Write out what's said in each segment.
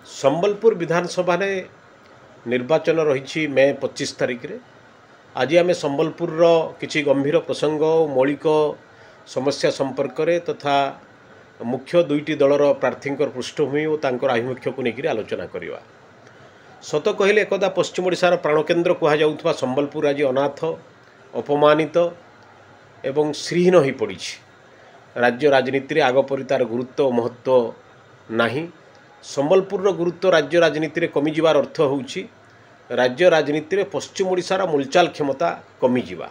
संबलपुर विधानसभा ने निर्वाचन रही मे 25 तारिख रे। आज आम संबलपुर किसी गंभीर प्रसंग मौलिक समस्या संपर्क में तथा मुख्य दुईटी दलर प्रार्थी पृष्ठभूमि और आभिमुख्य को लेकर आलोचना करवा। सत कहले एकदा पश्चिम ओडिशार प्राणकेन्द्र कहुवा संबलपुर आज अनाथ अपमानित एवं श्रीहीन हो पड़ी। राज्य राजनीति आगपरी तार गुरुत्व और महत्व नहीं। संबलपुर गुरुत्व राज्य राजनीति में कमिजार अर्थ होउछि राज्य राजनीति में पश्चिम ओडिशार मूलचाल क्षमता कमिजा।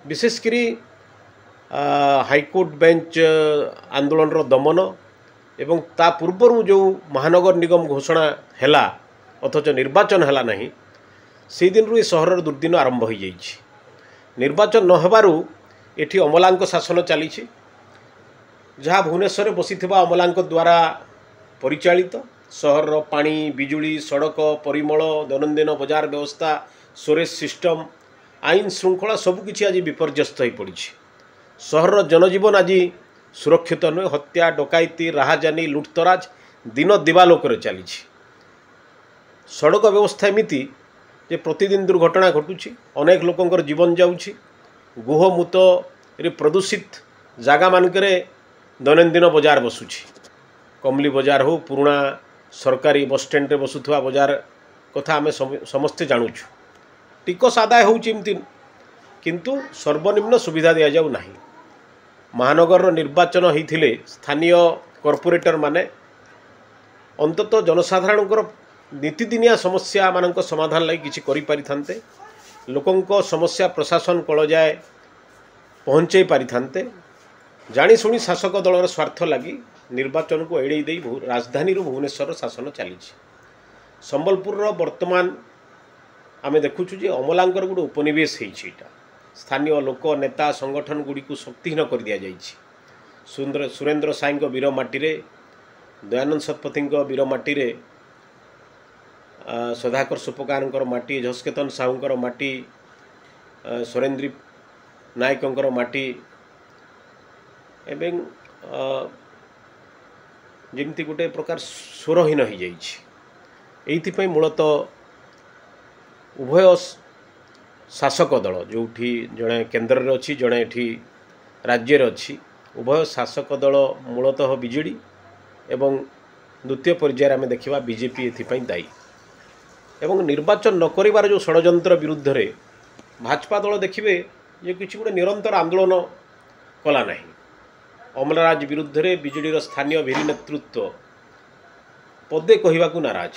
विशेषकर हाईकोर्ट बेंच आंदोलन दमन एवं ता पूर्वर जो महानगर निगम घोषणा हैला अथच निर्वाचन हैला नहीं से दिन रु सहर दुर्दिन आरंभ हो जाइछि। निर्वाचन न हेबारु एठी अमलांक शासन चली जहाँ भुवनेश्वर बसीथिबा अमलांक द्वारा परिचालित सहर पानी बिजुली सड़क परिमल दैनंदिन बजार व्यवस्था स्टोरेज सिस्टम आईन श्रृंखला सबकिछि आज विपर्यस्त हो पड़ी। सहर जनजीवन आज सुरक्षित नुहे। हत्या डकायती राहाजानी लुटतराज दिन दिवालोक चली। सड़क व्यवस्था एमती जे प्रतिदिन दुर्घटना घटुची अनेक लोकंकर जीवन जाउची। गुहमूत प्रदूषित जगह मानकरे दैनंदिन बजार बसुची। कमली बजार हो पुराणा सरकारी बस स्टैंड रे बसुथवा बजार कथा आम समस्ते जानुछु। टिकस आदाय होमती किंतु सर्वनिम्न सुविधा दि जाऊ नाही। महानगर निर्वाचन होते स्थानीय कॉर्पोरेटर माने अंततः जनसाधारण नीतिदिनिया समस्या मान समाधान लगी किसी करि पारि थांते। लोकंको समस्या प्रशासन कल जाए पहुँचे पारि थांते। जानी शुणी शासक दलर स्वार्थ लगी निर्वाचन को एड़े दे राजधानी भुवनेश्वर शासन चली। संबलपुर वर्तमान आम देखुचु जे अमलांकर गोटे उपनिवेश होता। स्थानीय लोक नेता संगठन गुड़ी को शक्तिहीन कर दि जाइए। सुरेंद्र साई वीर माटी दयानंद शतपथी वीर माटी सदाकर सुपकार माटी झस्केतन साहूंकर माटी सुरेंद्र नायकंकर माटी एवं जमती गोटे प्रकार स्वरहीन हो जाइए। मूलतः उभय शासक दल जो जड़े केन्द्र में अच्छी जड़े ये राज्य अच्छी उभय शासक दल मूलतः बीजेडी एवं द्वितीय पर्यायर आम देखा बीजेपी एपाई दायी। एवं निर्वाचन न करिवार जो षड्यंत्र विरुद्ध रे भाजपा दल देखिए जे किसी गोटे निरंतर आंदोलन कला नहीं। अमलराज विरुद्ध रे बीजेडी स्थानीय भीरी नेतृत्व पदे कहवाकू नाराज।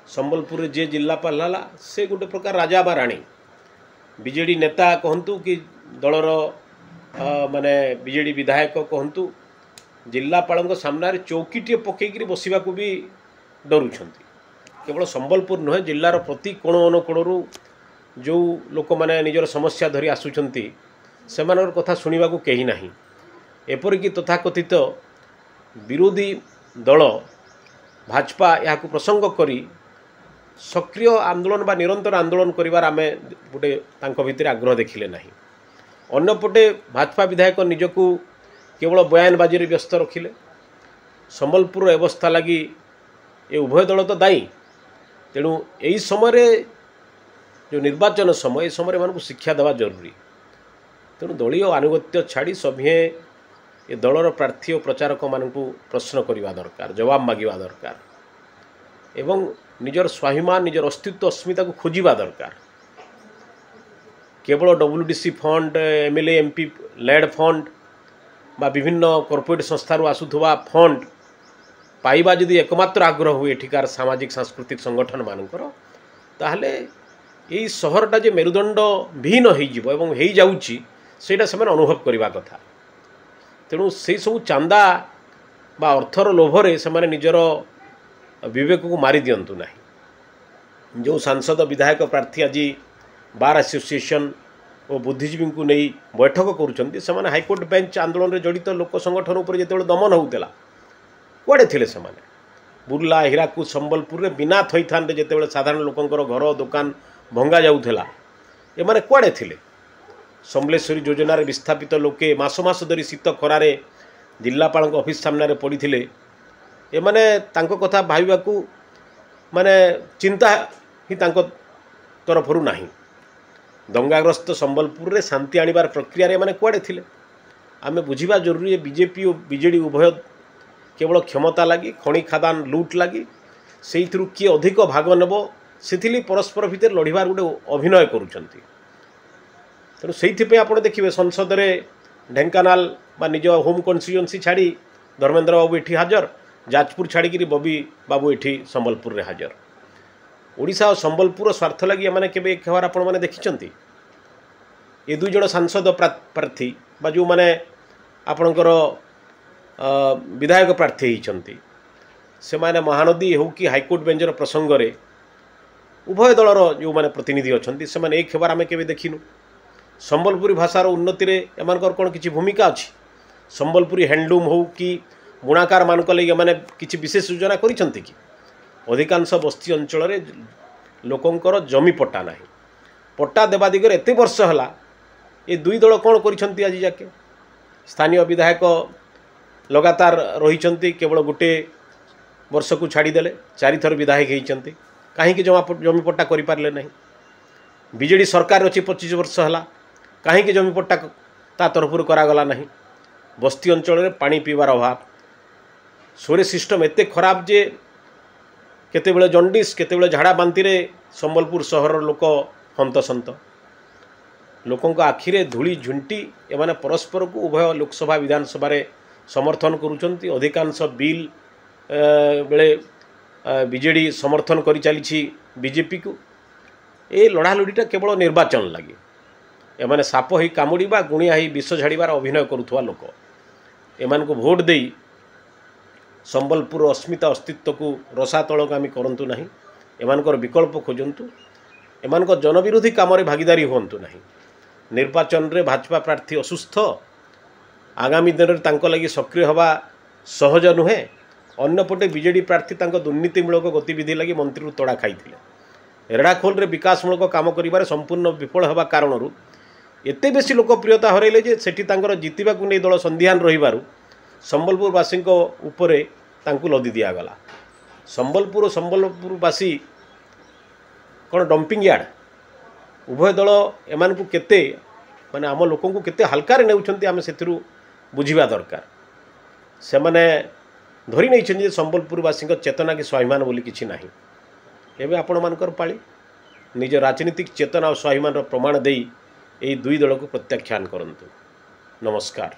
संबलपुर जे जिलापाल है से गोटे प्रकार राजा बा राणी। बीजेडी नेता कहतु कि दलर माने बीजेडी विधायक कहतु जिलापाल सामने चौकीटे पकईकि बसवाक भी डरुंट। केवल संबलपुर नुहे जिलार प्रति कोण अनुकोणु जो लोक मैंने निजर समस्या धरी आसुंच से कथा शुणा कहीं ना। एपरिक तथाकथित विरोधी दल भाजपा या प्रसंग करी सक्रिय आंदोलन बा निरंतर आंदोलन करिवार आमे गोटे तांको भितर आग्रह देखिले नहीं। अन्यपटे भाजपा विधायक निजकू केवल बयानबाजी रे व्यस्त रखिले। संबलपुर अवस्था लगी ये उभय दल तो दायी। तेणु यही समय जो निर्वाचन समय समय मानक शिक्षा देवा जरूरी। तेणु दलीय आनुगत्य छाड़ी सभे ये दलर प्रार्थी और प्रचारक मानक प्रश्न करवा दरकार जवाब मागिबा दरकार एवं निजर स्वाभिमान निजर अस्तित्व अस्मिता को खोजिबा दरकार। केवल WDC fund MLA MP LAD fund बा विभिन्न कॉर्पोरेट संस्थार आसुथवा फंड पाइबा जदि एकमात्र आग्रह हुए एठिकार सामाजिक सांस्कृतिक संगठन मानकर ताहले यही सहरटा जे मेरुदंड विहीन हो जाउची सेटा से अनुभव करवा कथा। तेणु से सब चांदा बा अर्थर लोभरे से निजर विवेक को मारी दिंतु ना। जो सांसद विधायक प्रार्थी आज बार एसोसिएशन और बुद्धिजीवी को नहीं बैठक कर हाईकोर्ट बेंच आंदोलन में जड़ित लोक संगठन उपर जो दमन होता कुआड़े थे से बुर्ला हीराकुद संबलपुर में बिना थईथान जो साधारण लोकंर घर दुकान भंगा जाऊला एमाने कुआड़े थे। समलेश्वरी योजन विस्थापित लोके मास मास धरी शीत खरारे जिलापाल ऑफिस सामने पड़ी एमाने तांको कथा भाविबाकू माने चिंता ही तांको तरफरु नाही। दंगाग्रस्त संबलपुर रे शांति आनिबार प्रक्रिया रे माने कुआडे थिले आमे बुझिबा जरूरी है। बीजेपी और बीजेडी उभय केवल क्षमता लगी खनि खादान लुट लगी से किए अधिक भाग नेब से परस्पर भितर लड़ार गोटे अभिनय करुँच। तेणु से आप देखिए संसद में ढेंकानाल बा निज होम कन्स्टिट्यूएंसी छाड़ी धर्मेंद्र बाबू एठी हाजर, जाजपुर छाड़ी बबी बाबू एठी संबलपुर रे हाजर। ओडिशा और संबलपुर स्वार्थ लगी एमाने केबे एक खबर आपण माने देखिचंती। ये दुई जन सांसद प्रार्थी बा जो माने आपणकर विधायक प्रार्थी होती से माने महानदी हो कि हाईकोर्ट बेंचर प्रसंग रे उभय दलर जो माने प्रतिनिधि अच्छा से माने एक खबर आम के देखिनु। संबलपुरी भाषार उन्नति रे एमानकर कौन किसी भूमिका अच्छी? संबलपुरी हैंडलूम हो कि बुणाकार मानक लगे माने किसी विशेष योजना करिसंती कि? अधिकांश बस्ती अंचल रे लोकंकर जमी पट्टा नाही। पट्टा देवा दिगरे एते वर्ष हला ये दुई दल कौन करिसंती? आज जाके स्थानीय विधायक लगातार रही केवल गोटे वर्ष को छाड़ीदे 4 थर विधायक होती कहीं जमी पट्टा करें ना। बीजेडी सरकार अच्छी 25 वर्ष है कहीं जमी पट्टा ता तरफ करागला ना। बस्ती अंचल में पानी पीबार अभाव, सोरे सिस्टम एते खराब जे केतेबेले जंडिस केतेबेले झाड़ा बांती रे संबलपुर सहर लोक हंतसंत। लोकों आखिरे धूली झुंटी एमाने परस्पर को उभय लोकसभा विधानसभा रे समर्थन करुचंती। अधिकांश बिल बेले बीजेडी समर्थन करि चली बीजेपी को। ये लड़ालड़ीटा केवल निर्वाचन लगे एमाने साप ही कामुड़ीबा गुणिया ही विष झाड़ीबार अभिनय करुवा लोक एमान को भोट दे संबलपुर अस्मिता अस्तित्व को रसातलगामी करंतु नहीं। एमानकर विकल्प खोजंतु, एमानकर जनविरोधी काम रे भागीदारी होंतु नहीं। निर्वाचन रे भाजपा प्रार्थी असुस्थ, आगामी दिन में तांको लगी सक्रिय हवा सहज नुहे। अन्यपटे बीजेडी प्रार्थी तांको दुर्नीतिमूलक गतिविधि लगी मंत्री तड़ा खाई रेढ़ाखोल रे विकासमूलक काम करिबारे संपूर्ण विफल हवा कारणरू एते बेसी लोकप्रियता हरैले जे सेठी तांकर जितिबा को नै दल संध्यान रहिबारु संबलपुरवासी उपरे तांकु लदी दियागला। संबलपुरवासी कौन डंपिंग यार्ड? उभय दल एमान को केते माने आम लोकों को केते हल्कार नेउछंती आमे सेथिरु बुझिबा दरकार। से माने धरी नहीं संबलपुरवासी चेतना की स्वाभिमान बोली किछि नाही। एबे आपण मानकर पाली निज राजनीतिक चेतना और स्वाभिमान प्रमाण देई एई दुई दल को प्रत्याख्यान करंतु। नमस्कार।